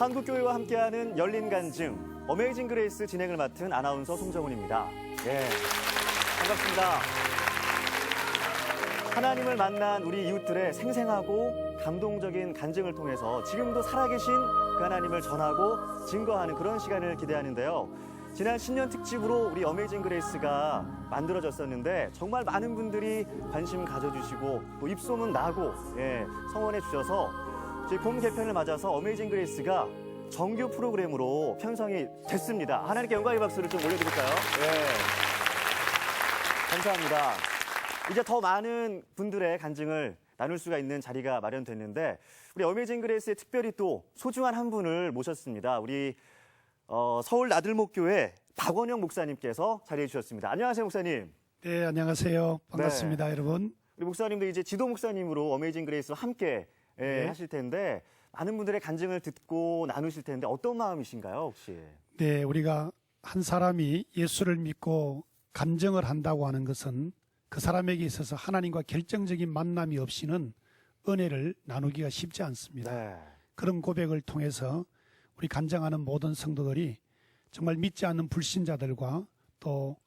한국교회와 함께하는 열린 간증, 어메이징 그레이스 진행을 맡은 아나운서 송정훈입니다. 예, 반갑습니다. 하나님을 만난 우리 이웃들의 생생하고 감동적인 간증을 통해서 지금도 살아계신 그 하나님을 전하고 증거하는 그런 시간을 기대하는데요. 지난 신년 특집으로 우리 어메이징 그레이스가 만들어졌었는데 정말 많은 분들이 관심 가져주시고 또 입소문 나고 성원해 주셔서 저희 봄 개편을 맞아서 어메이징 그레이스가 정규 프로그램으로 편성이 됐습니다. 하나님께 영광의 박수를 좀 올려드릴까요? 감사합니다. 이제 더 많은 분들의 간증을 나눌 수가 있는 자리가 마련됐는데 우리 어메이징 그레이스에 특별히 또 소중한 한 분을 모셨습니다. 우리 서울 나들목교회 박원영 목사님께서 자리해 주셨습니다. 안녕하세요, 목사님. 네, 안녕하세요. 반갑습니다, 여러분. 우리 목사님도 이제 지도 목사님으로 어메이징 그레이스와 함께 하실 텐데 많은 분들의 간증을 듣고 나누실 텐데 어떤 마음이신가요, 혹시? 네, 우리가 한 사람이 예수를 믿고 간증을 한다고 하는 것은 그 사람에게 있어서 하나님과 결정적인 만남이 없이는 은혜를 나누기가 쉽지 않습니다. 그런 고백을 통해서 우리 간증하는 모든 성도들이 정말 믿지 않는 불신자들과 또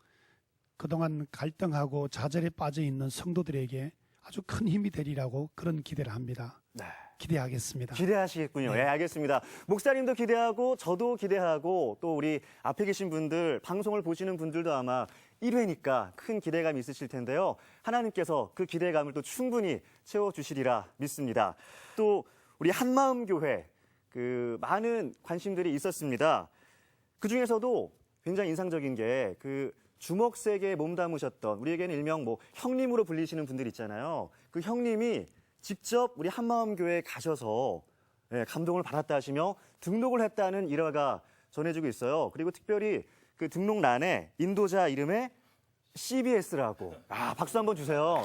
그동안 갈등하고 좌절에 빠져 있는 성도들에게 아주 큰 힘이 되리라고 그런 기대를 합니다. 기대하겠습니다. 기대하시겠군요. 네, 알겠습니다. 목사님도 기대하고 저도 기대하고 또 우리 앞에 계신 분들, 방송을 보시는 분들도 아마 1회니까 큰 기대감이 있으실 텐데요. 하나님께서 그 기대감을 또 충분히 채워주시리라 믿습니다. 또 우리 한마음교회 그 많은 관심들이 있었습니다. 그 중에서도 굉장히 인상적인 게 그 주먹색에 몸담으셨던 우리에게는 일명 뭐 형님으로 불리시는 분들 있잖아요. 그 형님이 직접 우리 한마음교회에 가셔서 감동을 받았다 하시며 등록을 했다는 일화가 전해지고 있어요. 그리고 특별히 그 등록란에 인도자 이름에 CBS라고 박수 한번 주세요.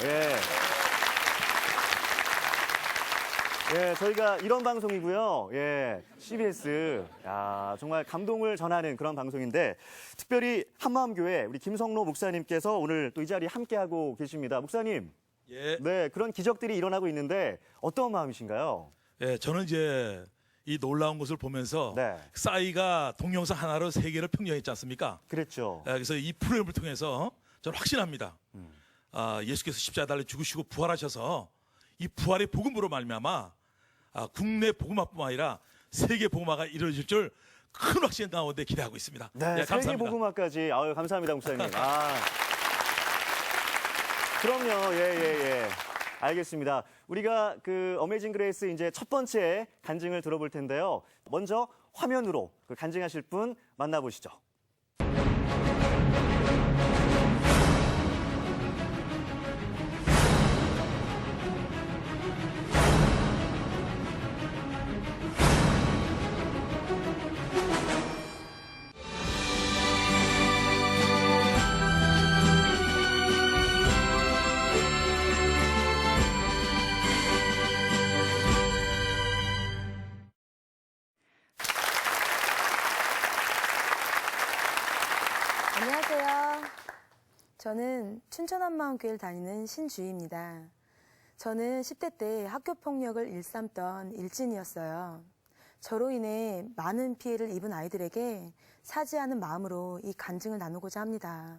저희가 이런 방송이고요. CBS. 정말 감동을 전하는 그런 방송인데 특별히 한마음교회 우리 김성로 목사님께서 오늘 또 이 자리에 함께하고 계십니다. 목사님. 네, 그런 기적들이 일어나고 있는데 어떤 마음이신가요? 저는 이제 이 놀라운 것을 보면서 싸이가 동영상 하나로 세계를 평정했지 않습니까? 그랬죠. 그래서 이 프로그램을 통해서 저는 확신합니다. 예수께서 십자가 달려 죽으시고 부활하셔서 이 부활의 복음으로 말미암아 국내 복음화뿐만 아니라 세계 복음화가 이루어질 줄 큰 확신 가운데 기대하고 있습니다. 감사합니다. 세계 복음화까지 감사합니다, 목사님. 그럼요. 알겠습니다. 우리가 그 어메이징 그레이스 이제 첫 번째 간증을 들어볼 텐데요. 먼저 화면으로 그 간증하실 분 만나보시죠. 안녕하세요. 저는 춘천 한마음교회를 다니는 신주희입니다. 저는 10대 때 학교폭력을 일삼던 일진이었어요. 저로 인해 많은 피해를 입은 아이들에게 사죄하는 마음으로 이 간증을 나누고자 합니다.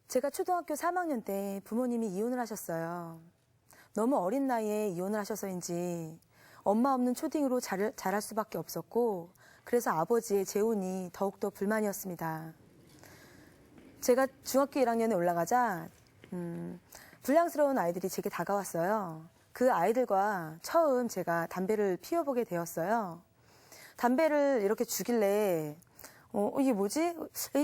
제가 초등학교 3학년 때 부모님이 이혼을 하셨어요. 너무 어린 나이에 이혼을 하셔서인지 엄마 없는 초딩으로 자랄 수밖에 없었고 그래서 아버지의 재혼이 더욱더 불만이었습니다. 제가 중학교 1학년에 올라가자 불량스러운 아이들이 제게 다가왔어요. 그 아이들과 처음 제가 담배를 피워보게 되었어요. 담배를 이렇게 주길래 이게 뭐지?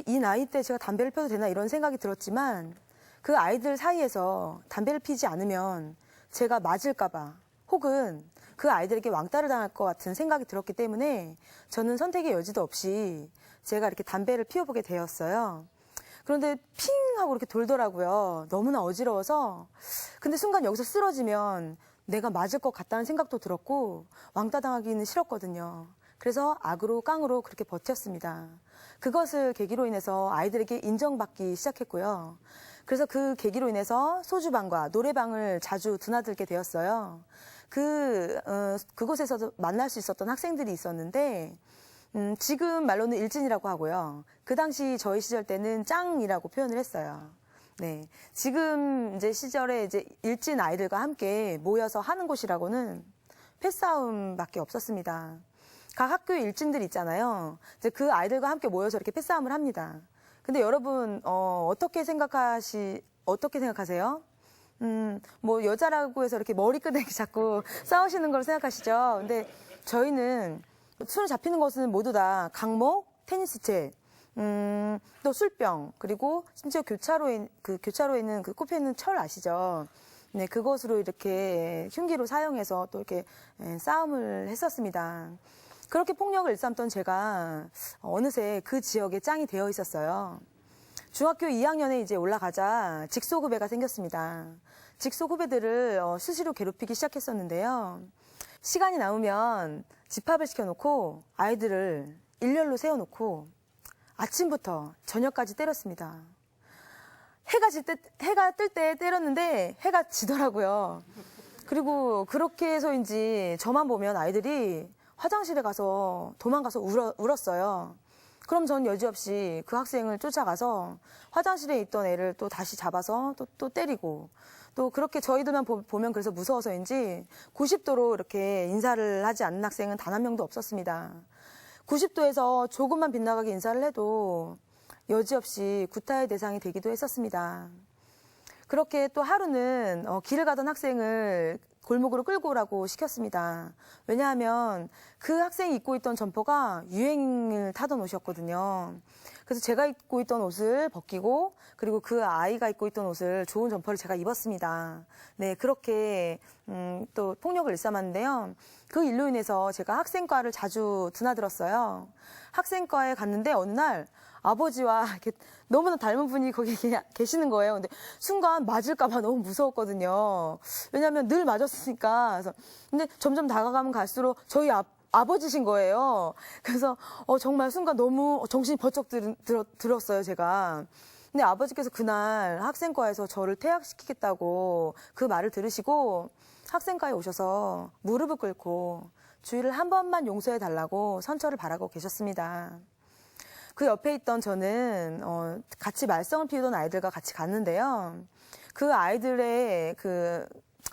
이 나이 때 제가 담배를 펴도 되나 이런 생각이 들었지만 그 아이들 사이에서 담배를 피지 않으면 제가 맞을까 봐 혹은 그 아이들에게 왕따를 당할 것 같은 생각이 들었기 때문에 저는 선택의 여지도 없이 제가 이렇게 담배를 피워보게 되었어요. 그런데 핑 하고 이렇게 돌더라고요. 너무나 어지러워서. 근데 순간 여기서 쓰러지면 내가 맞을 것 같다는 생각도 들었고 왕따 당하기는 싫었거든요. 그래서 악으로 깡으로 그렇게 버텼습니다. 그것을 계기로 인해서 아이들에게 인정받기 시작했고요. 그래서 그 계기로 인해서 소주방과 노래방을 자주 드나들게 되었어요. 그곳에서 만날 수 있었던 학생들이 있었는데, 지금 말로는 일진이라고 하고요. 그 당시 저희 시절 때는 짱이라고 표현을 했어요. 네. 지금 이제 시절에 이제 일진 아이들과 함께 모여서 하는 곳이라고는 패싸움밖에 없었습니다. 각 학교의 일진들 있잖아요. 이제 그 아이들과 함께 모여서 이렇게 패싸움을 합니다. 근데 여러분, 어떻게 생각하세요? 뭐 여자라고 해서 이렇게 머리끄댕이 자꾸 싸우시는 걸 생각하시죠? 근데 저희는 손을 잡히는 것은 모두 다 강목, 테니스채, 또 술병, 그리고 심지어 교차로에 있는 그 꼽혀 있는 철 아시죠? 네, 그것으로 이렇게 흉기로 사용해서 또 이렇게 싸움을 했었습니다. 그렇게 폭력을 일삼던 제가 어느새 그 지역의 짱이 되어 있었어요. 중학교 2학년에 이제 올라가자 직속 후배가 생겼습니다. 직속 후배들을 수시로 괴롭히기 시작했었는데요. 시간이 남으면 집합을 시켜놓고 아이들을 일렬로 세워놓고 아침부터 저녁까지 때렸습니다. 해가 뜰 때 때렸는데 해가 지더라고요. 그리고 그렇게 해서인지 저만 보면 아이들이 화장실에 가서 도망가서 울었어요. 그럼 전 여지없이 그 학생을 쫓아가서 화장실에 있던 애를 또 다시 잡아서 또 때리고, 또 그렇게 저희들만 보면 그래서 무서워서인지 90도로 이렇게 인사를 하지 않는 학생은 단 한 명도 없었습니다. 90도에서 조금만 빗나가게 인사를 해도 여지없이 구타의 대상이 되기도 했었습니다. 그렇게 또 하루는 길을 가던 학생을 골목으로 끌고 오라고 시켰습니다. 왜냐하면 그 학생이 입고 있던 점퍼가 유행을 타던 옷이었거든요. 그래서 제가 입고 있던 옷을 벗기고, 그리고 그 아이가 입고 있던 옷을, 좋은 점퍼를 제가 입었습니다. 네, 그렇게 또 폭력을 일삼았는데요. 그 일로 인해서 제가 학생과를 자주 드나들었어요. 학생과에 갔는데 어느 날 아버지와 이렇게 너무나 닮은 분이 거기 계시는 거예요. 근데 순간 맞을까봐 너무 무서웠거든요. 왜냐하면 늘 맞았으니까. 그래서 근데 점점 다가가면 갈수록 저희 아버지신 거예요. 그래서 정말 순간 너무 정신이 번쩍 들었어요, 제가. 근데 아버지께서 그날 학생과에서 저를 퇴학시키겠다고 그 말을 들으시고 학생과에 오셔서 무릎을 꿇고 주의를 한 번만 용서해 달라고 선처를 바라고 계셨습니다. 그 옆에 있던 저는 같이 말썽을 피우던 아이들과 같이 갔는데요. 그 아이들의 그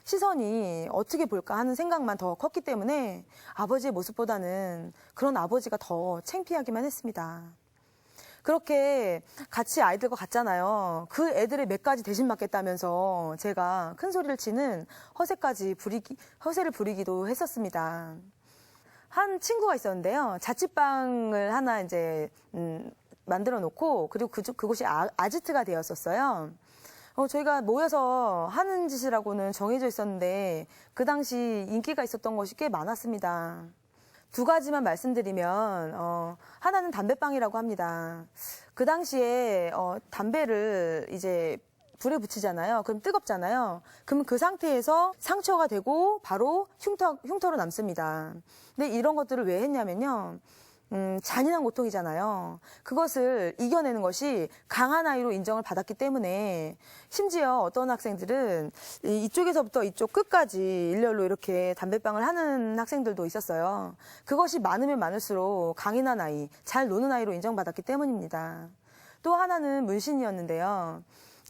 시선이 어떻게 볼까 하는 생각만 더 컸기 때문에 아버지의 모습보다는 그런 아버지가 더 창피하기만 했습니다. 그렇게 같이 아이들과 갔잖아요. 그 애들의 몇 가지 대신 맞겠다면서 제가 큰 소리를 치는 허세를 부리기도 했었습니다. 한 친구가 있었는데요. 자취방을 하나 이제 만들어 놓고, 그리고 그곳이 아지트가 되었었어요. 저희가 모여서 하는 짓이라고는 정해져 있었는데 그 당시 인기가 있었던 것이 꽤 많았습니다. 두 가지만 말씀드리면 하나는 담배방이라고 합니다. 그 당시에 담배를 이제 불에 붙이잖아요. 그럼 뜨겁잖아요. 그럼 그 상태에서 상처가 되고 바로 흉터로 남습니다. 근데 이런 것들을 왜 했냐면요. 잔인한 고통이잖아요. 그것을 이겨내는 것이 강한 아이로 인정을 받았기 때문에, 심지어 어떤 학생들은 이쪽에서부터 이쪽 끝까지 일렬로 이렇게 담배방을 하는 학생들도 있었어요. 그것이 많으면 많을수록 강인한 아이, 잘 노는 아이로 인정받았기 때문입니다. 또 하나는 문신이었는데요.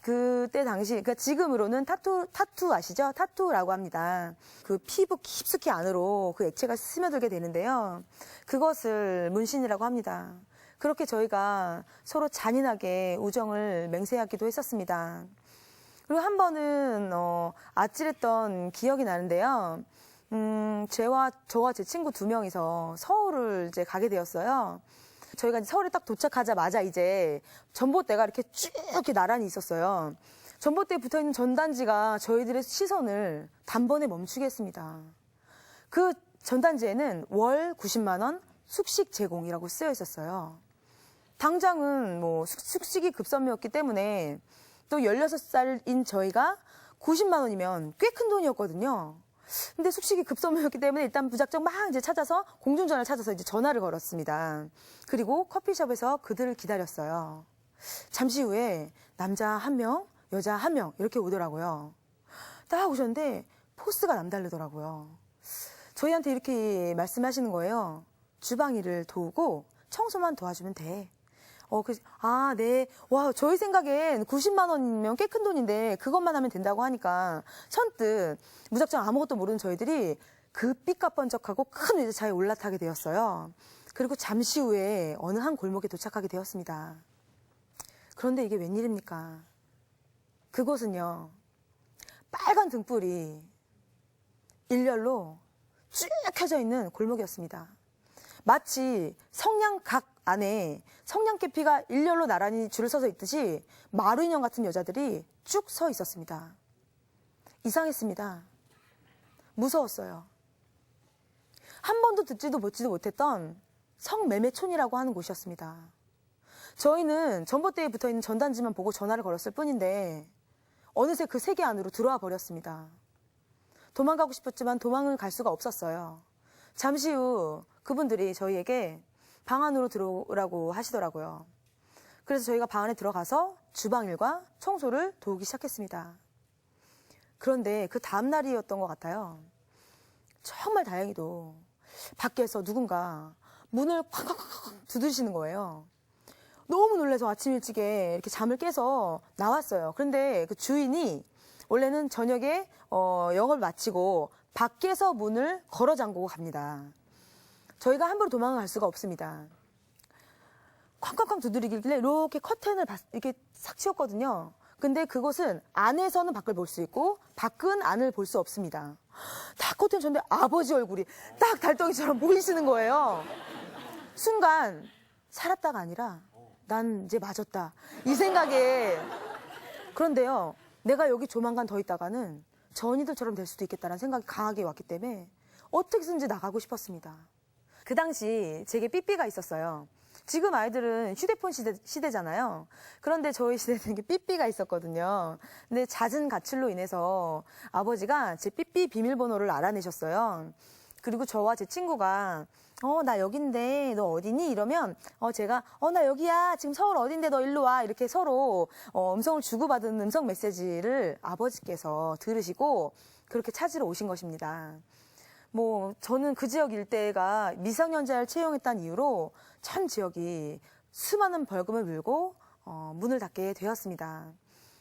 그때 당시, 그러니까 지금으로는 타투 아시죠? 타투라고 합니다. 그 피부 깊숙이 안으로 그 액체가 스며들게 되는데요. 그것을 문신이라고 합니다. 그렇게 저희가 서로 잔인하게 우정을 맹세하기도 했었습니다. 그리고 한 번은 아찔했던 기억이 나는데요. 저와 제 친구 2명이서 서울을 이제 가게 되었어요. 저희가 이제 서울에 딱 도착하자마자 이제 전봇대가 이렇게 쭉 이렇게 나란히 있었어요. 전봇대에 붙어있는 전단지가 저희들의 시선을 단번에 멈추게 했습니다. 그 전단지에는 월 90만 원 숙식 제공이라고 쓰여 있었어요. 당장은 뭐 숙식이 급선무였기 때문에, 또 16살인 저희가 90만 원이면 꽤 큰 돈이었거든요. 근데 숙식이 급선무였기 때문에 일단 무작정 막 이제 찾아서 공중전화를 찾아서 이제 전화를 걸었습니다. 그리고 커피숍에서 그들을 기다렸어요. 잠시 후에 남자 한 명, 여자 한 명 이렇게 오더라고요. 딱 오셨는데 포스가 남다르더라고요. 저희한테 이렇게 말씀하시는 거예요. 주방 일을 도우고 청소만 도와주면 돼. 네. 와, 저희 생각엔 90만 원이면 꽤 큰 돈인데 그것만 하면 된다고 하니까 선뜻 무작정 아무것도 모르는 저희들이 그 삐까뻔쩍하고 큰 외제차에 올라타게 되었어요. 그리고 잠시 후에 어느 한 골목에 도착하게 되었습니다. 그런데 이게 웬일입니까? 그곳은요, 빨간 등불이 일렬로 쭉 켜져 있는 골목이었습니다. 마치 성냥각 안에 성냥개피가 일렬로 나란히 줄을 서서 있듯이 마루인형 같은 여자들이 쭉 서 있었습니다. 이상했습니다. 무서웠어요. 한 번도 듣지도 보지도 못했던 성매매촌이라고 하는 곳이었습니다. 저희는 전봇대에 붙어있는 전단지만 보고 전화를 걸었을 뿐인데 어느새 그 세계 안으로 들어와 버렸습니다. 도망가고 싶었지만 도망을 갈 수가 없었어요. 잠시 후 그분들이 저희에게 방 안으로 들어오라고 하시더라고요. 그래서 저희가 방 안에 들어가서 주방일과 청소를 도우기 시작했습니다. 그런데 그 다음 날이었던 것 같아요. 정말 다행히도 밖에서 누군가 문을 콱콱콱 두드리시는 거예요. 너무 놀라서 아침 일찍에 이렇게 잠을 깨서 나왔어요. 그런데 그 주인이 원래는 저녁에 영업을 마치고 밖에서 문을 걸어 잠그고 갑니다. 저희가 함부로 도망갈 수가 없습니다. 쾅쾅쾅 두드리길래 이렇게 커튼을 이렇게 싹 치웠거든요. 근데 그곳은 안에서는 밖을 볼 수 있고 밖은 안을 볼 수 없습니다. 다 커튼 쳤는데 아버지 얼굴이 딱 달덩이처럼 보이시는 거예요. 순간 살았다가 아니라 난 이제 맞았다 이 생각에. 그런데요, 내가 여기 조만간 더 있다가는 저 언니들처럼 될 수도 있겠다는 생각이 강하게 왔기 때문에 어떻게든지 나가고 싶었습니다. 그 당시 제게 삐삐가 있었어요. 지금 아이들은 휴대폰 시대잖아요. 그런데 저희 시대는 이게 삐삐가 있었거든요. 근데 잦은 가출로 인해서 아버지가 제 삐삐 비밀번호를 알아내셨어요. 그리고 저와 제 친구가 나 여긴데 너 어디니? 이러면 제가 나 여기야. 지금 서울 어딘데 너 일로 와. 이렇게 서로 음성을 주고받은 음성 메시지를 아버지께서 들으시고 그렇게 찾으러 오신 것입니다. 저는 그 지역 일대가 미성년자를 채용했다는 이유로 전 지역이 수많은 벌금을 물고 문을 닫게 되었습니다.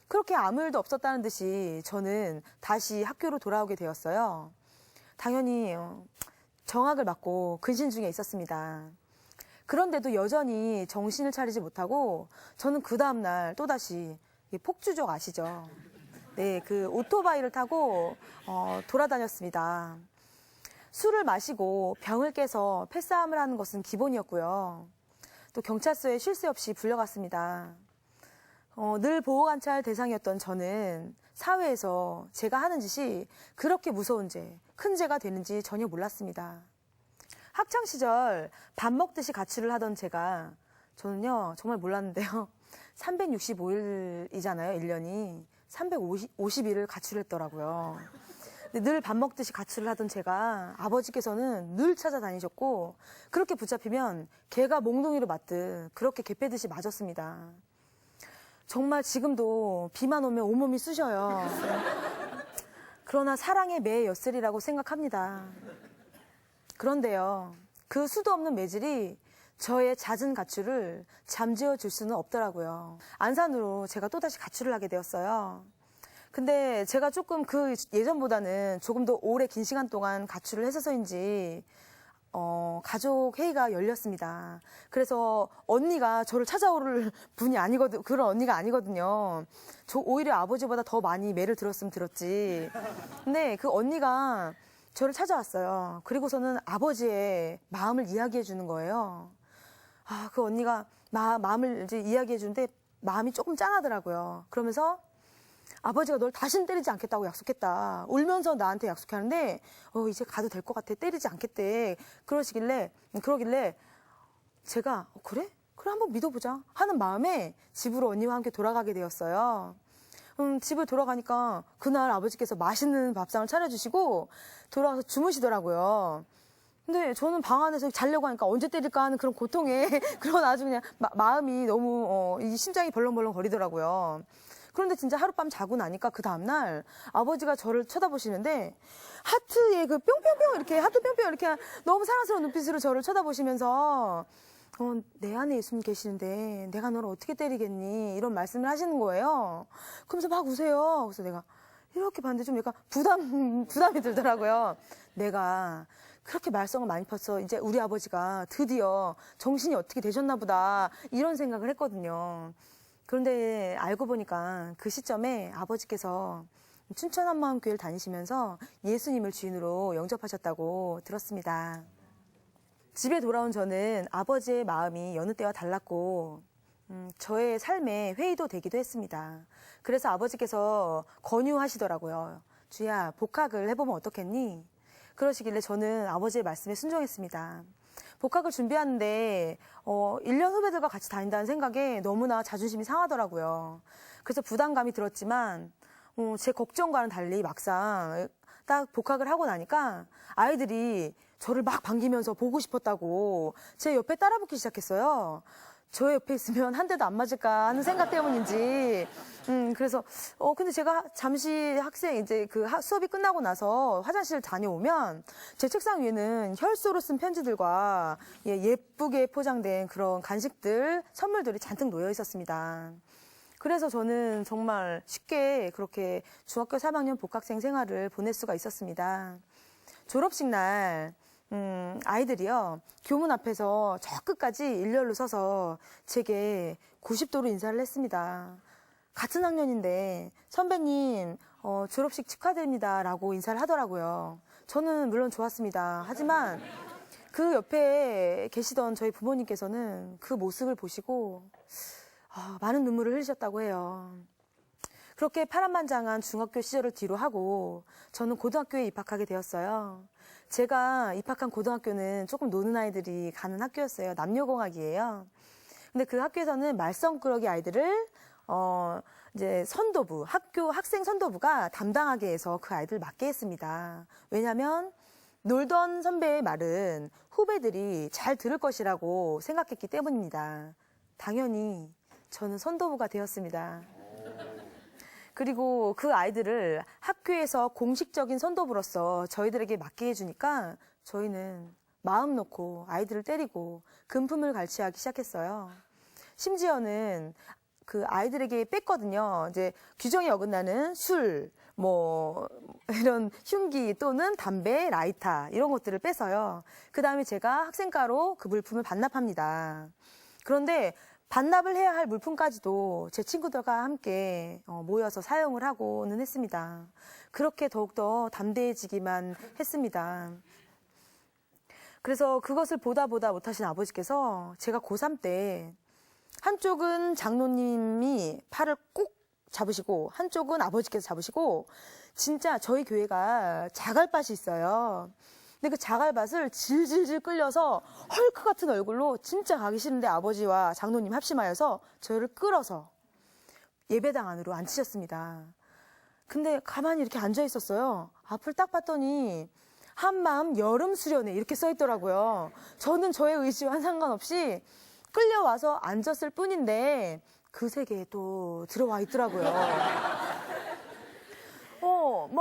그렇게 아무 일도 없었다는 듯이 저는 다시 학교로 돌아오게 되었어요. 당연히 정학을 맞고 근신 중에 있었습니다. 그런데도 여전히 정신을 차리지 못하고 저는 그 다음날 또다시 폭주족 아시죠? 네, 그 오토바이를 타고 돌아다녔습니다. 술을 마시고 병을 깨서 패싸움을 하는 것은 기본이었고요. 또 경찰서에 쉴 새 없이 불려갔습니다. 늘 보호관찰 대상이었던 저는 사회에서 제가 하는 짓이 그렇게 무서운 죄, 큰 죄가 되는지 전혀 몰랐습니다. 학창시절 밥 먹듯이 가출을 하던 저는요 정말 몰랐는데요. 365일이잖아요, 1년이. 350일을 가출했더라고요. 늘 밥 먹듯이 가출을 하던 제가 아버지께서는 늘 찾아다니셨고 그렇게 붙잡히면 개가 몽둥이로 맞듯 그렇게 개 빼듯이 맞았습니다. 정말 지금도 비만 오면 온몸이 쑤셔요. 그러나 사랑의 매 엿새리라고 생각합니다. 그런데요, 그 수도 없는 매질이 저의 잦은 가출을 잠재워 줄 수는 없더라고요. 안산으로 제가 또다시 가출을 하게 되었어요. 근데 제가 조금 그 예전보다는 조금 더 오래 긴 시간 동안 가출을 했어서인지 가족 회의가 열렸습니다. 그래서 언니가 저를 찾아올 분이 그런 언니가 아니거든요. 저 오히려 아버지보다 더 많이 매를 들었으면 들었지. 근데 그 언니가 저를 찾아왔어요. 그리고서는 아버지의 마음을 이야기해 주는 거예요. 그 언니가 마음을 이제 이야기해 주는데 마음이 조금 짠하더라고요. 그러면서 아버지가 널 다시는 때리지 않겠다고 약속했다. 울면서 나한테 약속하는데 이제 가도 될 것 같아. 때리지 않겠대. 그러길래 제가 그래? 그래 한번 믿어보자 하는 마음에 집으로 언니와 함께 돌아가게 되었어요. 집을 돌아가니까 그날 아버지께서 맛있는 밥상을 차려주시고 돌아와서 주무시더라고요. 근데 저는 방 안에서 자려고 하니까 언제 때릴까 하는 그런 고통에 그런 아주 그냥 마음이 너무 이 심장이 벌렁벌렁 거리더라고요. 그런데 진짜 하룻밤 자고 나니까 그 다음날 아버지가 저를 쳐다보시는데 하트에 그 뿅뿅뿅 이렇게 하트 뿅뿅 이렇게 너무 사랑스러운 눈빛으로 저를 쳐다보시면서 내 안에 예수님 계시는데 내가 너를 어떻게 때리겠니? 이런 말씀을 하시는 거예요. 그러면서 막 우세요. 그래서 내가 이렇게 봤는데 좀 약간 부담이 들더라고요. 내가 그렇게 말썽을 많이 폈어. 이제 우리 아버지가 드디어 정신이 어떻게 되셨나 보다. 이런 생각을 했거든요. 그런데 알고 보니까 그 시점에 아버지께서 춘천 한마음교회를 다니시면서 예수님을 주인으로 영접하셨다고 들었습니다. 집에 돌아온 저는 아버지의 마음이 여느 때와 달랐고 저의 삶에 회의도 되기도 했습니다. 그래서 아버지께서 권유하시더라고요. 주야, 복학을 해보면 어떻겠니? 그러시길래 저는 아버지의 말씀에 순종했습니다. 복학을 준비하는데 1년 후배들과 같이 다닌다는 생각에 너무나 자존심이 상하더라고요. 그래서 부담감이 들었지만 제 걱정과는 달리 막상 딱 복학을 하고 나니까 아이들이 저를 막 반기면서 보고 싶었다고 제 옆에 따라붙기 시작했어요. 저 옆에 있으면 한 대도 안 맞을까 하는 생각 때문인지. 그래서 근데 제가 잠시 이제 그 수업이 끝나고 나서 화장실 다녀오면 제 책상 위에는 혈서로 쓴 편지들과 예쁘게 포장된 그런 간식들, 선물들이 잔뜩 놓여 있었습니다. 그래서 저는 정말 쉽게 그렇게 중학교 3학년 복학생 생활을 보낼 수가 있었습니다. 졸업식 날 아이들이요, 교문 앞에서 저 끝까지 일렬로 서서 제게 90도로 인사를 했습니다. 같은 학년인데 선배님 졸업식 축하드립니다 라고 인사를 하더라고요. 저는 물론 좋았습니다. 하지만 그 옆에 계시던 저희 부모님께서는 그 모습을 보시고 많은 눈물을 흘리셨다고 해요. 그렇게 파란만장한 중학교 시절을 뒤로 하고 저는 고등학교에 입학하게 되었어요. 제가 입학한 고등학교는 조금 노는 아이들이 가는 학교였어요. 남녀공학이에요. 근데 그 학교에서는 말썽꾸러기 아이들을 이제 선도부, 학교 학생 선도부가 담당하게 해서 그 아이들을 맡게 했습니다. 왜냐하면 놀던 선배의 말은 후배들이 잘 들을 것이라고 생각했기 때문입니다. 당연히 저는 선도부가 되었습니다. 그리고 그 아이들을 학교에서 공식적인 선도부로서 저희들에게 맡게 해주니까 저희는 마음 놓고 아이들을 때리고 금품을 갈취하기 시작했어요. 심지어는 그 아이들에게 뺐거든요. 이제 규정에 어긋나는 술, 이런 흉기 또는 담배, 라이터 이런 것들을 빼서요. 그 다음에 제가 학생가로 그 물품을 반납합니다. 그런데 반납을 해야 할 물품까지도 제 친구들과 함께 모여서 사용을 하고는 했습니다. 그렇게 더욱더 담대해지기만 했습니다. 그래서 그것을 보다 못하신 아버지께서 제가 고3 때 한쪽은 장로님이 팔을 꼭 잡으시고 한쪽은 아버지께서 잡으시고 진짜 저희 교회가 자갈밭이 있어요. 근데 그 자갈밭을 질질질 끌려서 헐크 같은 얼굴로 진짜 가기 싫은데 아버지와 장로님 합심하여서 저를 끌어서 예배당 안으로 앉히셨습니다. 근데 가만히 이렇게 앉아 있었어요. 앞을 딱 봤더니 한마음 여름 수련회 이렇게 써 있더라고요. 저는 저의 의지와 상관없이 끌려와서 앉았을 뿐인데 그 세계에 또 들어와 있더라고요.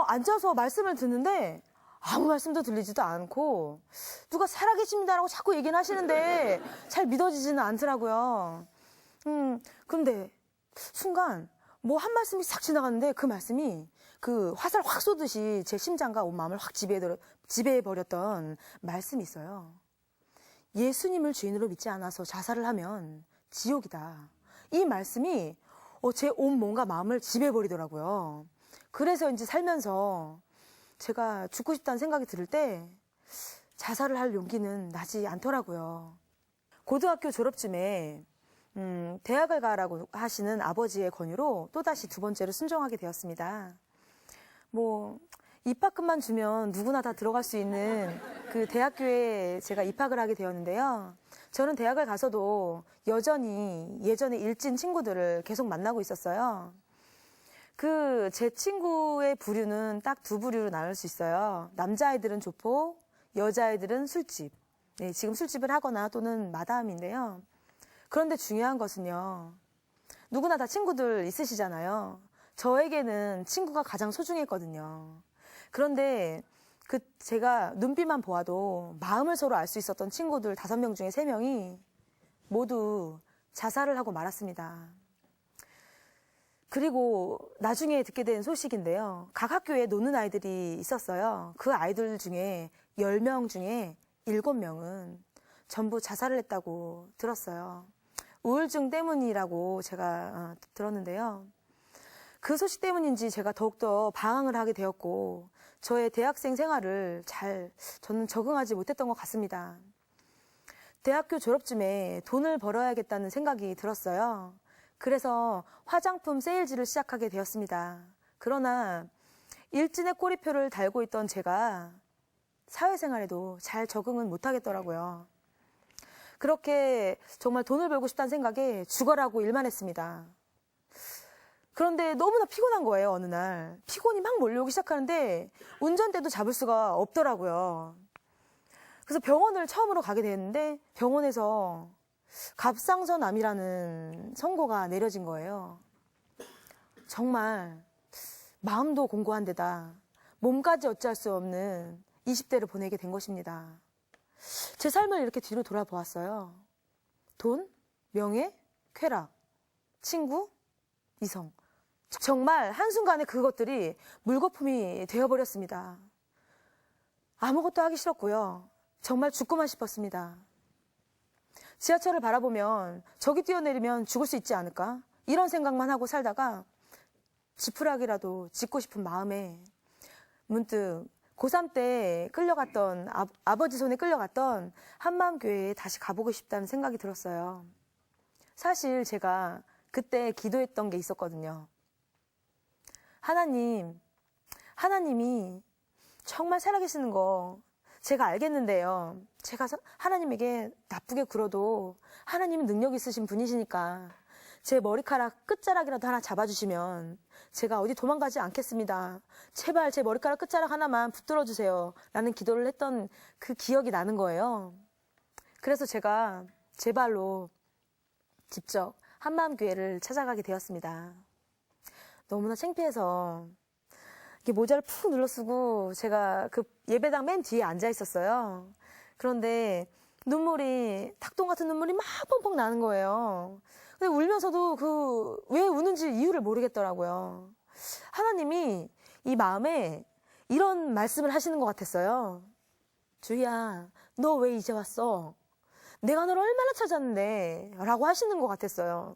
앉아서 말씀을 듣는데 아무 말씀도 들리지도 않고 누가 살아계십니다라고 자꾸 얘기는 하시는데 잘 믿어지지는 않더라고요. 그런데 순간 한 말씀이 싹 지나갔는데 그 말씀이 그 화살 확 쏘듯이 제 심장과 온 마음을 확 지배해버렸던 말씀이 있어요. 예수님을 주인으로 믿지 않아서 자살을 하면 지옥이다. 이 말씀이 제 온 몸과 마음을 지배해버리더라고요. 그래서인지 살면서 제가 죽고 싶다는 생각이 들 때 자살을 할 용기는 나지 않더라고요. 고등학교 졸업쯤에 대학을 가라고 하시는 아버지의 권유로 또다시 두 번째로 순종하게 되었습니다. 입학금만 주면 누구나 다 들어갈 수 있는 그 대학교에 제가 입학을 하게 되었는데요. 저는 대학을 가서도 여전히 예전에 일진 친구들을 계속 만나고 있었어요. 제 친구의 부류는 딱 두 부류로 나눌 수 있어요. 남자아이들은 조폭, 여자아이들은 술집. 네, 지금 술집을 하거나 또는 마다함인데요. 그런데 중요한 것은요. 누구나 다 친구들 있으시잖아요. 저에게는 친구가 가장 소중했거든요. 그런데 제가 눈빛만 보아도 마음을 서로 알 수 있었던 친구들 5명 중에 3명이 모두 자살을 하고 말았습니다. 그리고 나중에 듣게 된 소식인데요. 각 학교에 노는 아이들이 있었어요. 그 아이들 중에 10명 중에 7명은 전부 자살을 했다고 들었어요. 우울증 때문이라고 제가 들었는데요. 그 소식 때문인지 제가 더욱더 방황을 하게 되었고 저의 대학생 생활을 저는 적응하지 못했던 것 같습니다. 대학교 졸업쯤에 돈을 벌어야겠다는 생각이 들었어요. 그래서 화장품 세일즈를 시작하게 되었습니다. 그러나 일진의 꼬리표를 달고 있던 제가 사회생활에도 잘 적응은 못하겠더라고요. 그렇게 정말 돈을 벌고 싶다는 생각에 죽어라고 일만 했습니다. 그런데 너무나 피곤한 거예요, 어느 날. 피곤이 막 몰려오기 시작하는데 운전대도 잡을 수가 없더라고요. 그래서 병원을 처음으로 가게 됐는데 병원에서 갑상선암이라는 선고가 내려진 거예요. 정말 마음도 공고한 데다 몸까지 어찌할 수 없는 20대를 보내게 된 것입니다. 제 삶을 이렇게 뒤로 돌아보았어요. 돈, 명예, 쾌락, 친구, 이성. 정말 한순간에 그것들이 물거품이 되어버렸습니다. 아무것도 하기 싫었고요. 정말 죽고만 싶었습니다. 지하철을 바라보면 저기 뛰어내리면 죽을 수 있지 않을까? 이런 생각만 하고 살다가 지푸라기라도 짚고 싶은 마음에 문득 고3 때 끌려갔던 아버지 손에 끌려갔던 한마음교회에 다시 가보고 싶다는 생각이 들었어요. 사실 제가 그때 기도했던 게 있었거든요. 하나님이 정말 살아계시는 거 제가 알겠는데요. 제가 하나님에게 나쁘게 굴어도 하나님은 능력 있으신 분이시니까 제 머리카락 끝자락이라도 하나 잡아주시면 제가 어디 도망가지 않겠습니다. 제발 제 머리카락 끝자락 하나만 붙들어 주세요. 라는 기도를 했던 그 기억이 나는 거예요. 그래서 제가 제 발로 직접 한마음교회를 찾아가게 되었습니다. 너무나 창피해서 이렇게 모자를 푹 눌러쓰고 제가 그 예배당 맨 뒤에 앉아 있었어요. 그런데 눈물이 닭똥 같은 눈물이 막 펑펑 나는 거예요. 근데 울면서도 왜 우는지 이유를 모르겠더라고요. 하나님이 이 마음에 이런 말씀을 하시는 것 같았어요. 주희야, 너 왜 이제 왔어? 내가 너를 얼마나 찾았는데? 라고 하시는 것 같았어요.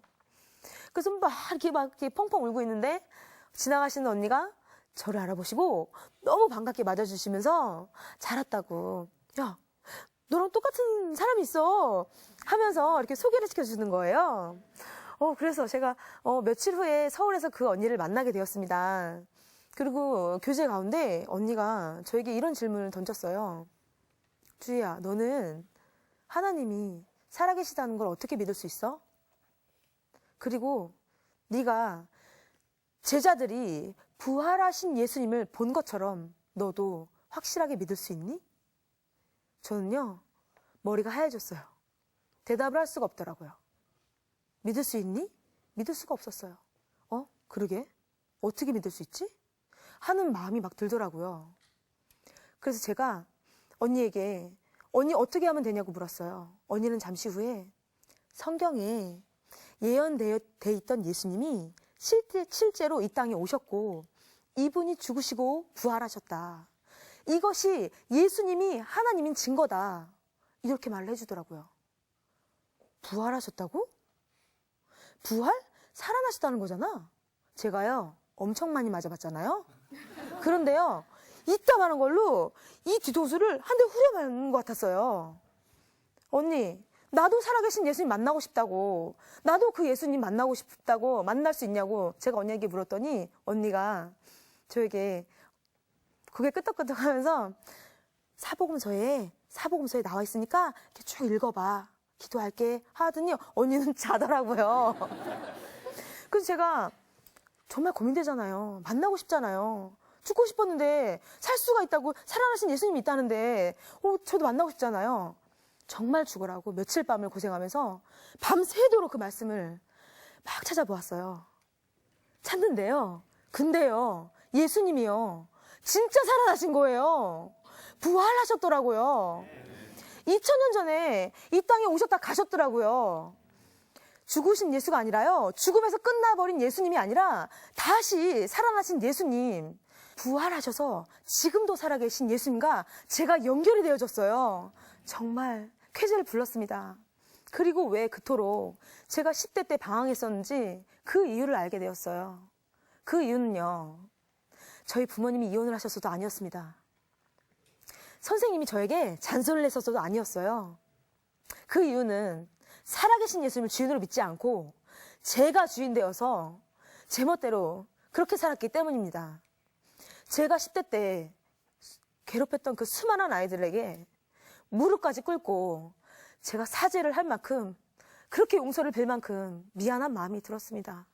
그래서 막 이렇게 펑펑 울고 있는데 지나가시는 언니가 저를 알아보시고 너무 반갑게 맞아주시면서 잘 왔다고. 야, 너랑 똑같은 사람이 있어. 하면서 이렇게 소개를 시켜주는 거예요. 그래서 제가 며칠 후에 서울에서 그 언니를 만나게 되었습니다. 그리고 교제 가운데 언니가 저에게 이런 질문을 던졌어요. 주희야, 너는 하나님이 살아계시다는 걸 어떻게 믿을 수 있어? 그리고 네가 제자들이 부활하신 예수님을 본 것처럼 너도 확실하게 믿을 수 있니? 저는요, 머리가 하얘졌어요. 대답을 할 수가 없더라고요. 믿을 수 있니? 믿을 수가 없었어요. 그러게? 어떻게 믿을 수 있지? 하는 마음이 막 들더라고요. 그래서 제가 언니에게 언니 어떻게 하면 되냐고 물었어요. 언니는 잠시 후에 성경에 예언되어 있던 예수님이 실제로 이 땅에 오셨고 이분이 죽으시고 부활하셨다. 이것이 예수님이 하나님인 증거다. 이렇게 말을 해주더라고요. 부활하셨다고? 부활? 살아나셨다는 거잖아. 제가요 엄청 많이 맞아봤잖아요. 그런데요 이따가는 걸로 이 뒤통수를 한 대 후려맞는 것 같았어요. 언니, 나도 살아계신 예수님 만나고 싶다고, 나도 그 예수님 만나고 싶다고, 만날 수 있냐고 제가 언니에게 물었더니 언니가 저에게 고개 끄덕끄덕 하면서 사복음서에 나와 있으니까 이렇게 쭉 읽어봐. 기도할게 하더니 언니는 자더라고요. 그래서 제가 정말 고민되잖아요. 만나고 싶잖아요. 죽고 싶었는데 살 수가 있다고 살아나신 예수님이 있다는데 저도 만나고 싶잖아요. 정말 죽으라고 며칠 밤을 고생하면서 밤새도록 그 말씀을 막 찾아보았어요. 찾는데요. 근데요. 예수님이요. 진짜 살아나신 거예요. 부활하셨더라고요. 2000년 전에 이 땅에 오셨다 가셨더라고요. 죽으신 예수가 아니라요. 죽음에서 끝나버린 예수님이 아니라 다시 살아나신 예수님. 부활하셔서 지금도 살아계신 예수님과 제가 연결이 되어졌어요. 정말 쾌재를 불렀습니다. 그리고 왜 그토록 제가 10대 때 방황했었는지 그 이유를 알게 되었어요. 그 이유는요. 저희 부모님이 이혼을 하셨어도 아니었습니다. 선생님이 저에게 잔소리를 했었어도 아니었어요. 그 이유는 살아계신 예수님을 주인으로 믿지 않고 제가 주인 되어서 제 멋대로 그렇게 살았기 때문입니다. 제가 10대 때 괴롭혔던 그 수많은 아이들에게 무릎까지 꿇고 제가 사죄를 할 만큼 그렇게 용서를 빌 만큼 미안한 마음이 들었습니다.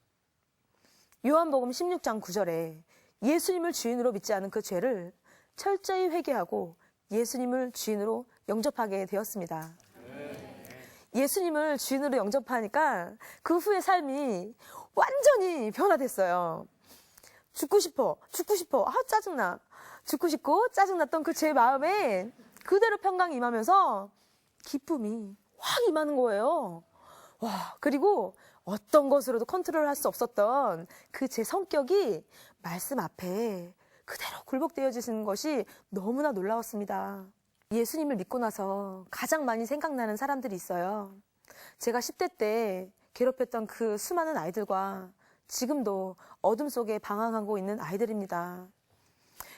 요한복음 16장 9절에 예수님을 주인으로 믿지 않은 그 죄를 철저히 회개하고 예수님을 주인으로 영접하게 되었습니다. 예수님을 주인으로 영접하니까 그 후의 삶이 완전히 변화됐어요. 죽고 싶어. 짜증나. 죽고 싶고 짜증났던 그 제 마음에 그대로 평강이 임하면서 기쁨이 확 임하는 거예요. 와, 그리고 어떤 것으로도 컨트롤할 수 없었던 그 제 성격이 말씀 앞에 그대로 굴복되어지는 것이 너무나 놀라웠습니다. 예수님을 믿고 나서 가장 많이 생각나는 사람들이 있어요. 제가 10대 때 괴롭혔던 그 수많은 아이들과 지금도 어둠 속에 방황하고 있는 아이들입니다.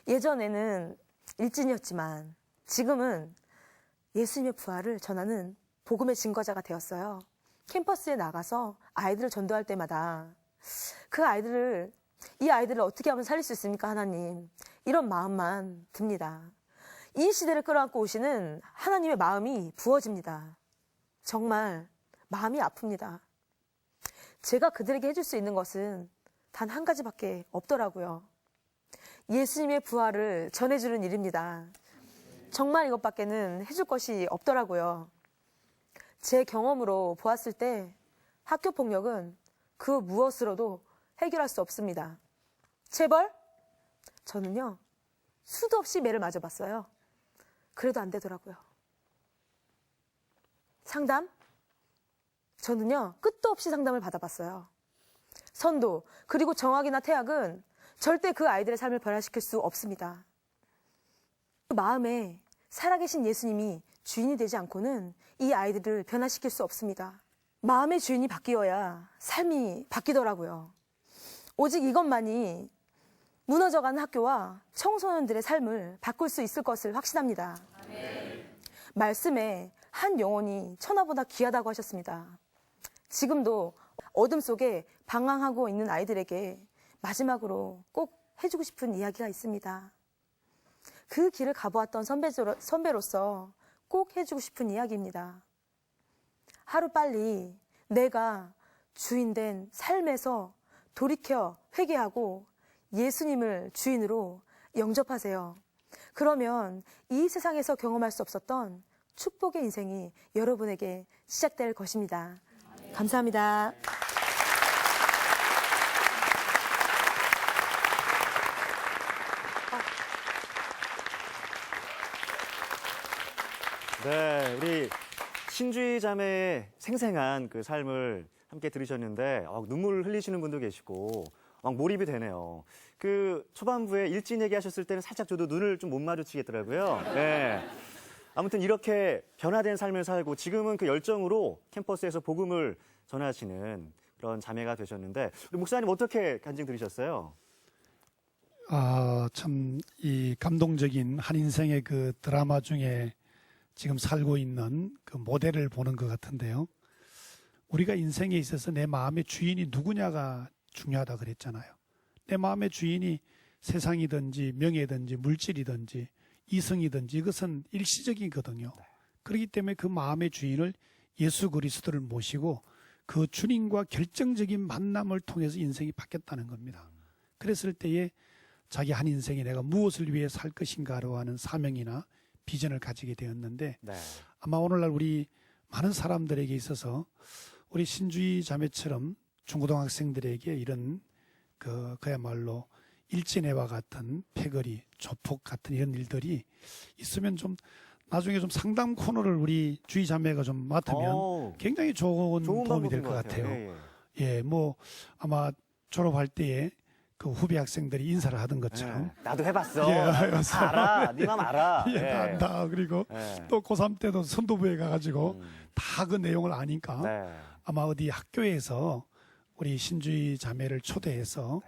예전에는 일진이었지만 지금은 예수님의 부활을 전하는 복음의 증거자가 되었어요. 캠퍼스에 나가서 아이들을 전도할 때마다 이 아이들을 어떻게 하면 살릴 수 있습니까, 하나님? 이런 마음만 듭니다. 이 시대를 끌어안고 오시는 하나님의 마음이 부어집니다. 정말 마음이 아픕니다. 제가 그들에게 해줄 수 있는 것은 단 한 가지밖에 없더라고요. 예수님의 부활을 전해주는 일입니다. 정말 이것밖에는 해줄 것이 없더라고요. 제 경험으로 보았을 때 학교 폭력은 그 무엇으로도 해결할 수 없습니다. 재벌? 저는요, 수도 없이 매를 맞아봤어요. 그래도 안 되더라고요. 상담? 저는요, 끝도 없이 상담을 받아봤어요. 선도, 그리고 정학이나 태학은 절대 그 아이들의 삶을 변화시킬 수 없습니다. 그 마음에 살아계신 예수님이 주인이 되지 않고는 이 아이들을 변화시킬 수 없습니다. 마음의 주인이 바뀌어야 삶이 바뀌더라고요. 오직 이것만이 무너져가는 학교와 청소년들의 삶을 바꿀 수 있을 것을 확신합니다. 말씀에 한 영혼이 천하보다 귀하다고 하셨습니다. 지금도 어둠 속에 방황하고 있는 아이들에게 마지막으로 꼭 해주고 싶은 이야기가 있습니다. 그 길을 가보았던 선배로서 꼭 해주고 싶은 이야기입니다. 하루빨리 내가 주인된 삶에서 돌이켜 회개하고 예수님을 주인으로 영접하세요. 그러면 이 세상에서 경험할 수 없었던 축복의 인생이 여러분에게 시작될 것입니다. 감사합니다. 네, 우리 신주희 자매의 생생한 그 삶을 함께 들으셨는데 눈물 흘리시는 분도 계시고 막 몰입이 되네요. 그 초반부에 일진 얘기하셨을 때는 살짝 저도 눈을 좀 못 마주치겠더라고요. 네. 아무튼 이렇게 변화된 삶을 살고 지금은 그 열정으로 캠퍼스에서 복음을 전하시는 그런 자매가 되셨는데 우리 목사님 어떻게 간증 들으셨어요? 참 이 감동적인 한 인생의 그 드라마 중에 지금 살고 있는 그 모델을 보는 것 같은데요. 우리가 인생에 있어서 내 마음의 주인이 누구냐가 중요하다 그랬잖아요. 내 마음의 주인이 세상이든지 명예든지 물질이든지 이성이든지 이것은 일시적이거든요. 그렇기 때문에 그 마음의 주인을 예수 그리스도를 모시고 그 주님과 결정적인 만남을 통해서 인생이 바뀌었다는 겁니다. 그랬을 때에 자기 한 인생에 내가 무엇을 위해 살 것인가로 하는 사명이나 비전을 가지게 되었는데 네. 아마 오늘날 우리 많은 사람들에게 있어서 우리 신주희 자매처럼 중고등학생들에게 이런 그야말로 일진회와 같은 패거리, 조폭 같은 이런 일들이 있으면 좀 나중에 좀 상담 코너를 우리 주희 자매가 좀 맡으면 굉장히 좋은 도움이 될 것 같아요. 예, 예. 예, 뭐 아마 졸업할 때에 그 후배 학생들이 인사를 하던 것처럼 예. 나도 해봤어. 예, 해봤어. 알아. 네 맘 알아. 예, 안다. 그리고 예. 또 고3 때도 선도부에 가가지고 다 그 내용을 아니까 네. 아마 어디 학교에서 우리 신주희 자매를 초대해서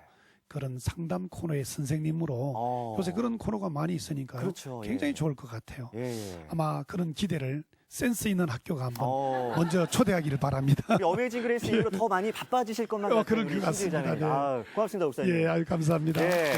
그런 상담 코너의 선생님으로 요새 그런 코너가 많이 있으니까 그렇죠. 굉장히 예. 좋을 것 같아요. 예, 예. 아마 그런 기대를 센스 있는 학교가 한번 어. 먼저 초대하기를 바랍니다. 우리 어메이징 그레이스 이후로 더 많이 바빠지실 것만 같아요. 그럴 우리 것 같습니다. 신주희 자매. 네. 아, 고맙습니다, 목사님. 예, 아유, 감사합니다. 예. 네.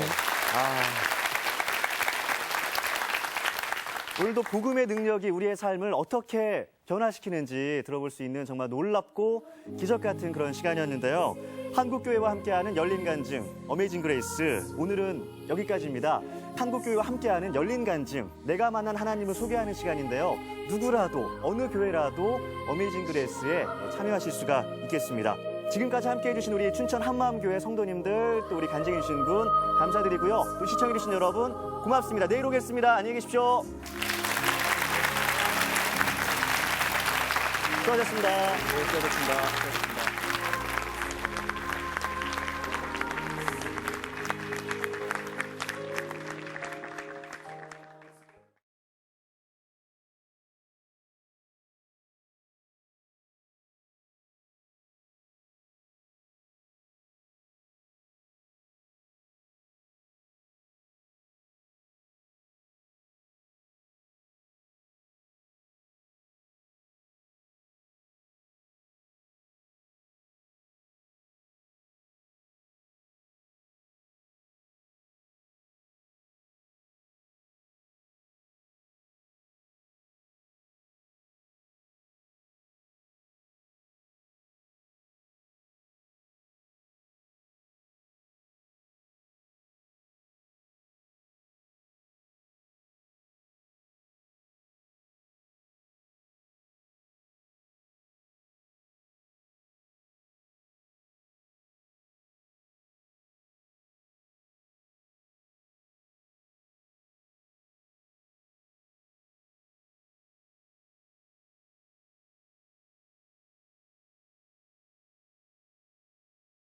오늘도 복음의 능력이 우리의 삶을 어떻게 변화시키는지 들어볼 수 있는 정말 놀랍고 기적 같은 그런 시간이었는데요. 한국교회와 함께하는 열린 간증, 어메이징 그레이스. 오늘은 여기까지입니다. 한국교회와 함께하는 열린 간증, 내가 만난 하나님을 소개하는 시간인데요. 누구라도, 어느 교회라도 어메이징 그레이스에 참여하실 수가 있겠습니다. 지금까지 함께해 주신 우리 춘천 한마음교회 성도님들, 또 우리 간증해 주신 분 감사드리고요. 또 시청해 주신 여러분 고맙습니다. 내일 오겠습니다. 안녕히 계십시오. 수고하셨습니다. 수고하셨습니다.